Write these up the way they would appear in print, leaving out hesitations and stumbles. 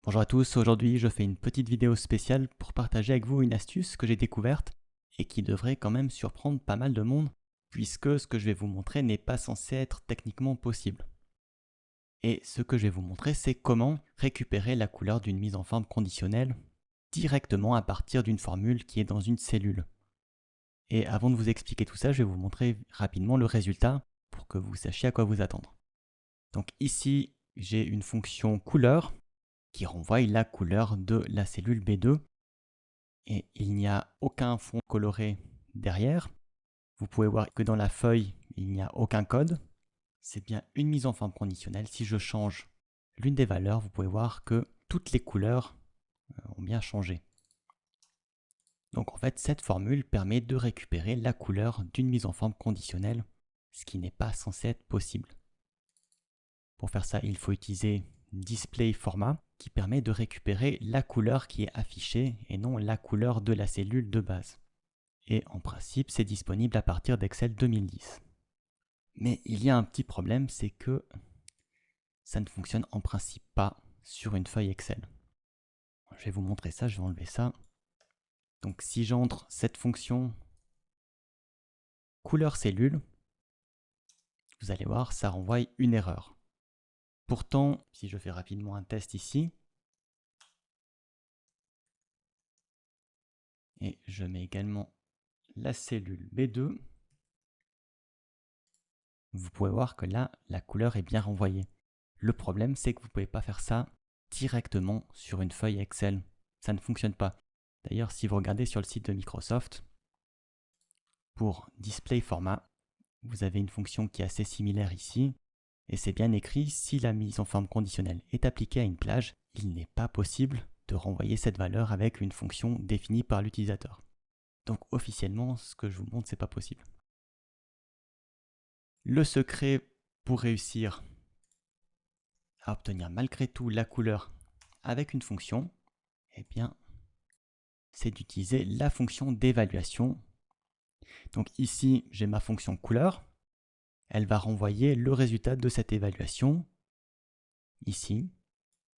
Bonjour à tous, aujourd'hui je fais une petite vidéo spéciale pour partager avec vous une astuce que j'ai découverte et qui devrait quand même surprendre pas mal de monde puisque ce que je vais vous montrer n'est pas censé être techniquement possible. Et ce que je vais vous montrer, c'est comment récupérer la couleur d'une mise en forme conditionnelle directement à partir d'une formule qui est dans une cellule. Et avant de vous expliquer tout ça, je vais vous montrer rapidement le résultat pour que vous sachiez à quoi vous attendre. Donc ici, j'ai une fonction couleur qui renvoie la couleur de la cellule B2 et il n'y a aucun fond coloré derrière. Vous pouvez voir que dans la feuille, il n'y a aucun code. C'est bien une mise en forme conditionnelle. Si je change l'une des valeurs, vous pouvez voir que toutes les couleurs ont bien changé. Donc en fait, cette formule permet de récupérer la couleur d'une mise en forme conditionnelle, ce qui n'est pas censé être possible. Pour faire ça, il faut utiliser display format qui permet de récupérer la couleur qui est affichée et non la couleur de la cellule de base. Et en principe, c'est disponible à partir d'Excel 2010. Mais il y a un petit problème, c'est que ça ne fonctionne en principe pas sur une feuille Excel. Je vais vous montrer ça, je vais enlever ça. Donc si j'entre cette fonction couleur cellule, vous allez voir, ça renvoie une erreur. Pourtant, si je fais rapidement un test ici, et je mets également la cellule B2, vous pouvez voir que là, la couleur est bien renvoyée. Le problème, c'est que vous ne pouvez pas faire ça directement sur une feuille Excel. Ça ne fonctionne pas. D'ailleurs, si vous regardez sur le site de Microsoft, pour Display Format, vous avez une fonction qui est assez similaire ici, et c'est bien écrit, si la mise en forme conditionnelle est appliquée à une plage, il n'est pas possible de renvoyer cette valeur avec une fonction définie par l'utilisateur. Donc officiellement, ce que je vous montre, c'est pas possible. Le secret pour réussir à obtenir malgré tout la couleur avec une fonction, eh bien, c'est d'utiliser la fonction d'évaluation. Donc ici, j'ai ma fonction couleur. Elle va renvoyer le résultat de cette évaluation, ici.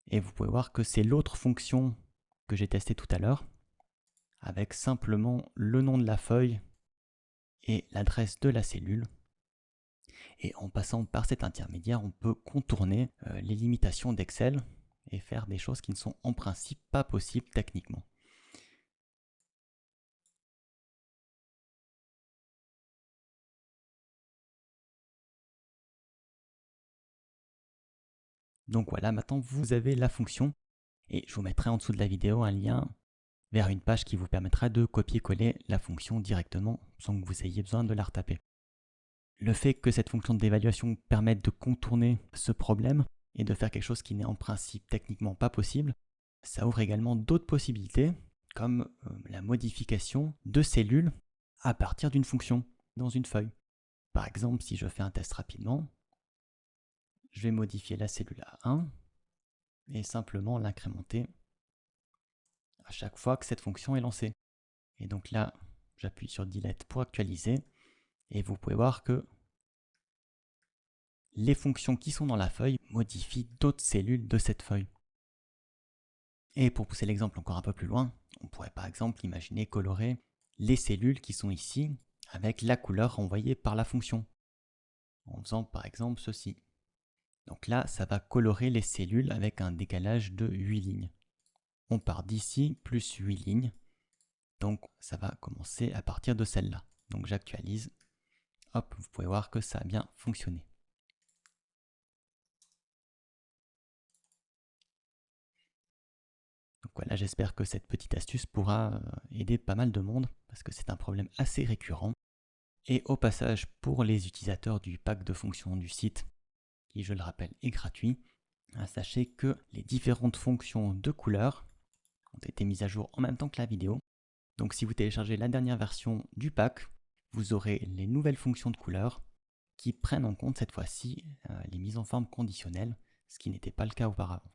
Et vous pouvez voir que c'est l'autre fonction que j'ai testée tout à l'heure, avec simplement le nom de la feuille et l'adresse de la cellule. Et en passant par cet intermédiaire, on peut contourner les limitations d'Excel et faire des choses qui ne sont en principe pas possibles techniquement. Donc voilà, maintenant vous avez la fonction et je vous mettrai en dessous de la vidéo un lien vers une page qui vous permettra de copier-coller la fonction directement sans que vous ayez besoin de la retaper. Le fait que cette fonction d'évaluation permette de contourner ce problème et de faire quelque chose qui n'est en principe techniquement pas possible, ça ouvre également d'autres possibilités comme la modification de cellules à partir d'une fonction dans une feuille. Par exemple, si je fais un test rapidement, je vais modifier la cellule à 1 et simplement l'incrémenter à chaque fois que cette fonction est lancée. Et donc là, j'appuie sur Delete pour actualiser et vous pouvez voir que les fonctions qui sont dans la feuille modifient d'autres cellules de cette feuille. Et pour pousser l'exemple encore un peu plus loin, on pourrait par exemple imaginer colorer les cellules qui sont ici avec la couleur renvoyée par la fonction, en faisant par exemple ceci. Donc là, ça va colorer les cellules avec un décalage de 8 lignes. On part d'ici plus 8 lignes, donc ça va commencer à partir de celle-là. Donc j'actualise, hop, vous pouvez voir que ça a bien fonctionné. Donc voilà, j'espère que cette petite astuce pourra aider pas mal de monde parce que c'est un problème assez récurrent. Et au passage, pour les utilisateurs du pack de fonctions du site, qui je le rappelle est gratuit, sachez que les différentes fonctions de couleur ont été mises à jour en même temps que la vidéo. Donc si vous téléchargez la dernière version du pack, vous aurez les nouvelles fonctions de couleur qui prennent en compte cette fois-ci les mises en forme conditionnelles, ce qui n'était pas le cas auparavant.